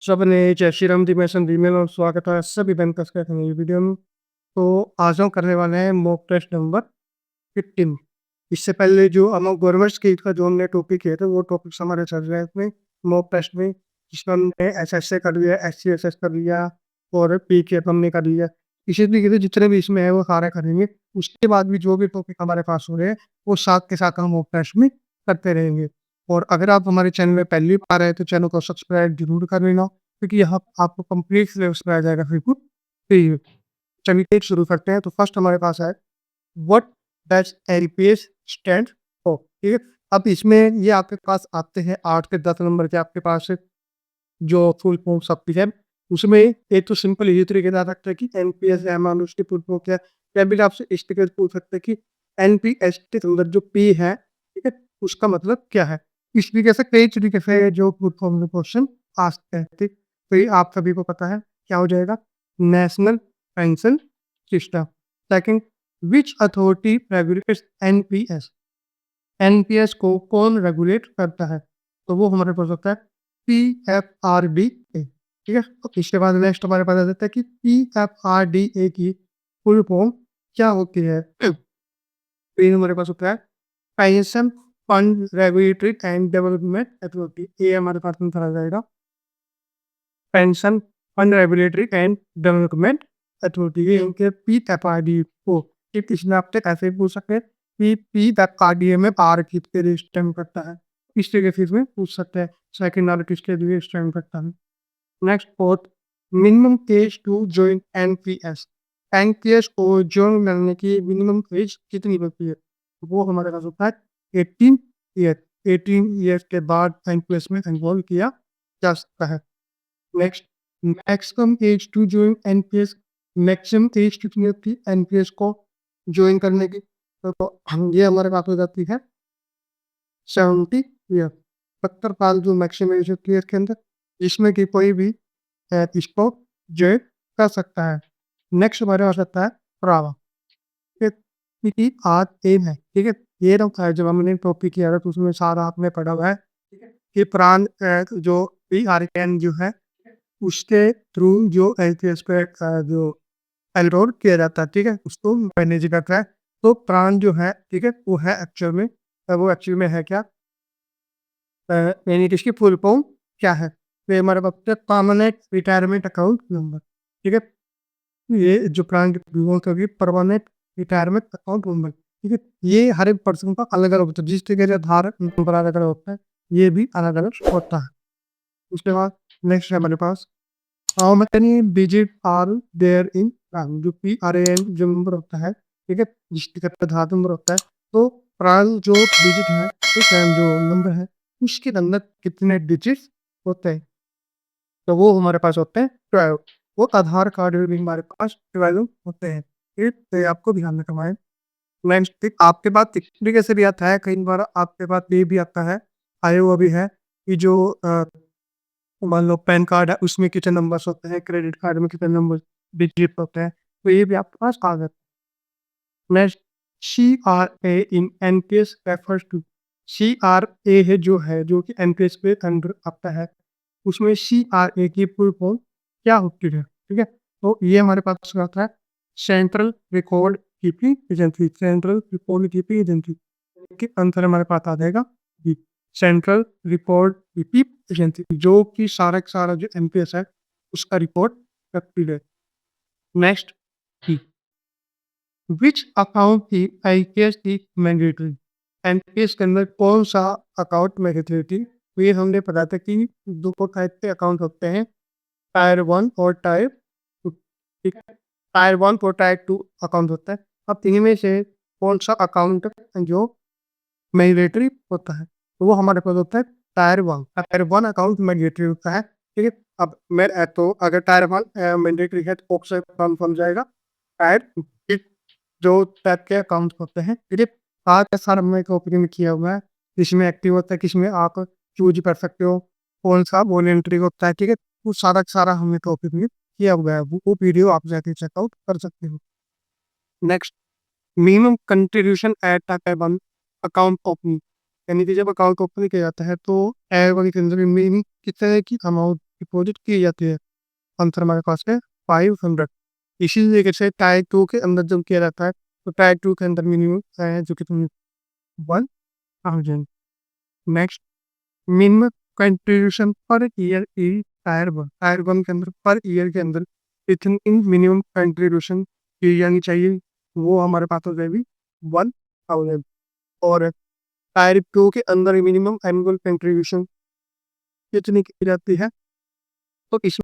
सबने जय श्री राम जी, मैं संदीप मेरा और स्वागत है सभी बैंकर्स का एक नई वीडियो में। तो आज हम करने वाले हैं मॉक टेस्ट नंबर 15। इससे पहले जो हम गवर्नमेंट स्कीम का जो हमने टॉपिक किया था वो टॉपिक्स हमारे चल रहे हैं इसमें मॉक टेस्ट में, जिसमें हमने एसएसए कर लिया, एससीएसएस कर लिया और पीके हमने कर लिया। इसी तरीके से जितने भी इसमें है वो सारे करेंगे। उसके बाद भी जो भी टॉपिक हमारे पास हो रहे हैं वो साथ के साथ हम मॉक टेस्ट में करते रहेंगे। और अगर आप हमारे चैनल में पहली बार आए तो चैनल को सब्सक्राइब जरूर कर लेना, क्योंकि यहाँ आपको कंप्लीट सिलेबस कराया जाएगा बिल्कुल फ्री में। चलिए शुरू करते हैं। तो फर्स्ट हमारे पास है what does LPS stand for. ठीक है, अब इसमें ये आपके पास आते हैं 8 से 10 नंबर के आपके पास जो फुल फॉर्म सबकी है। उसमें एक तो सिंपल इसी तरीके से आ सकता है कि एनपीएस है, मान लो उसकी फुल फॉर्म क्या है। या फिर आपसे इस तरीके से पूछ सकते हैं कि एनपीएस के अंदर जो पी है, ठीक है, उसका मतलब क्या है। इस तरीके से कई तरीके से जो फुल फॉर्म में क्वेश्चन आ सकते हैं। ठीक, तो ये आप सभी को पता है क्या हो जाएगा, नेशनल पेंशन सिस्टम। सेकंड, विच अथॉरिटी रेगुलेट्स एनपीएस। एनपीएस को कौन रेगुलेट करता है, तो वो हमारे पास होता है पीएफआरडीए। ठीक है, तो इसके बाद नेक्स्ट हमारे पास आ जाता है कि पीएफआरडीए की फुल फॉर्म क्या होती है। फिर हमारे पास होता है pension fund regulatory and development authority. ये हमारे पास में आ जाएगा pension fund regulatory and development authority. ये उनके पीएफआरडीए को कि पिछले हफ्ते ऐसे ही पूछ सकते हैं कि पीएफआरडीए में आर किसके लिए स्टैंड करता है, इस तरीके से इसमें पूछ सकते हैं। सेकंड आर किसके लिए स्टैंड करता है। Next fourth, minimum age to join NPS. NPS को ज्वाइन करने की मिनिमम एज कितनी होती है, वो हमारे पास होता है 18 ईयर। 18 ईयर के बाद एनपीएस में एनरोल किया जा सकता है। Next, maximum age to join NPS. Maximum age कितनी होती है एनपीएस को ज्वाइन करने की, तो हम ये हमारे पास हो जाती है 70 ईयर। 70 साल जो मैक्सिमम एज होती है इसके अंदर, इसमें कि कोई भी इसको ज्वाइन कर सकता है। नेक्स्ट हमारे पास आता है प्रावा। क्योंकि आज एम है, ठीक है, ये रखा है जब हमने टॉपिक किया था तो उसमें सारा आपने पढ़ा हुआ है, ठीक है, कि प्राण जो पी आर एन जो है उसके थ्रू जो एलपीएस पे जो एनरोल किया जाता है, ठीक है, उसको मैनेज करता है। तो प्राण जो है, ठीक है, वो है एक्चुअल में वो एक्चुअल में है क्या, यानी कि इसकी फुल फॉर्म क्या है। तो ये हमारे पास परमानेंट रिटायरमेंट अकाउंट नंबर। ठीक है, ये जो प्राण की परमानेंट रिटायरमेंट अकाउंट नंबर, ठीक है, ये हर एक पर्सन का अलग अलग होता है। जिस तरीके से आधार नंबर अलग अलग होता है, ये भी अलग अलग होता है। उसके बाद नेक्स्ट है हमारे पास how many digit are there in PRAN. जो पी आर ए एन जो नंबर होता है, ठीक है, जिसके करता आधार नंबर होता है, तो प्राण जो डिजिट है, ठीक है, जो नंबर है उसके अंदर कितने डिजिट होते हैं, तो वो हमारे पास होते हैं 12। वो आधार कार्ड में भी हमारे पास 12 होते हैं। ठीक, तो ये आपको ध्यान रखना है। नेक्स्ट, ठीक, आपके पास इस तरीके से भी आता है, कई बार आपके पास ये भी आता है, आया हुआ भी है कि जो मान लो पैन कार्ड है उसमें कितने नंबर्स होते हैं, क्रेडिट कार्ड में कितने नंबर डिजिट होते हैं, तो ये भी आपके पास आ जाता है। Next, C R A in NPS refers to. C R A है जो कि एनपीएस पे अंडर आता है, उसमें सी आर ए की फुल फॉर्म क्या होती है। ठीक है, तो ये हमारे पास आता है central record keeping agency. Central record keeping agency के अंतर हमारे पास आ जाएगा सेंट्रल रिकॉर्ड कीपिंग एजेंसी, जो कि सारा का सारा जो एमपीएस है उसका रिकॉर्ड रखती है। नेक्स्ट, विच अकाउंट की आईपीएस की मैंडेटरी। एनपीएस के अंदर कौन सा अकाउंट मैंडेटरी थी, तो ये हमने पता था कि दो टाइप के अकाउंट होते हैं, टायर 1 और टायर 2। ठीक है, टायर 1 और टायर 2 अकाउंट होता है। अब इनमें से कौन सा अकाउंट जो मैंडेटरी होता है, तो वो हमारे पास होता है टायर 1। टायर 1 अकाउंट मैंडेटरी होता है। ठीक है, अब मैं तो अगर टायर 1 मैंडेटरी है तो ऑप्शन कौन बन जाएगा, टायर 2। जो टाइप के अकाउंट होते हैं, ठीक है, आज का सारा हमने टॉपिक में किया हुआ है, किसमें एक्टिव होता है, किसमें आप चूज कर सकते हो, कौन सा वॉलेंट्री होता है। ठीक है, वो सारा का सारा हमने टॉपिक में किया हुआ है, वो वीडियो आप जाके चेकआउट कर सकते हो। Next, minimum contribution at type 1 account opening, यानी कि जब अकाउंट ओपन किया जाता है तो टायर 1 के अंदर मिनिमम कितने की अमाउंट डिपॉजिट की जाती है। आंसर हमारे पास है 500। इसी तरीके से टायर 2 के अंदर जब किया जाता है तो टायर 2 के अंदर मिनिमम है जो कितनी 1000। Next, minimum contribution per year ई टायर 1 के अंदर पर ईयर के अंदर इतनी मिनिमम कंट्रीब्यूशन की जानी चाहिए, वो हमारे पास हो जाएगी 1000। और टायर 2 के अंदर मिनिमम एनुअल कंट्रीब्यूशन कितनी की जाती है, तो इसमें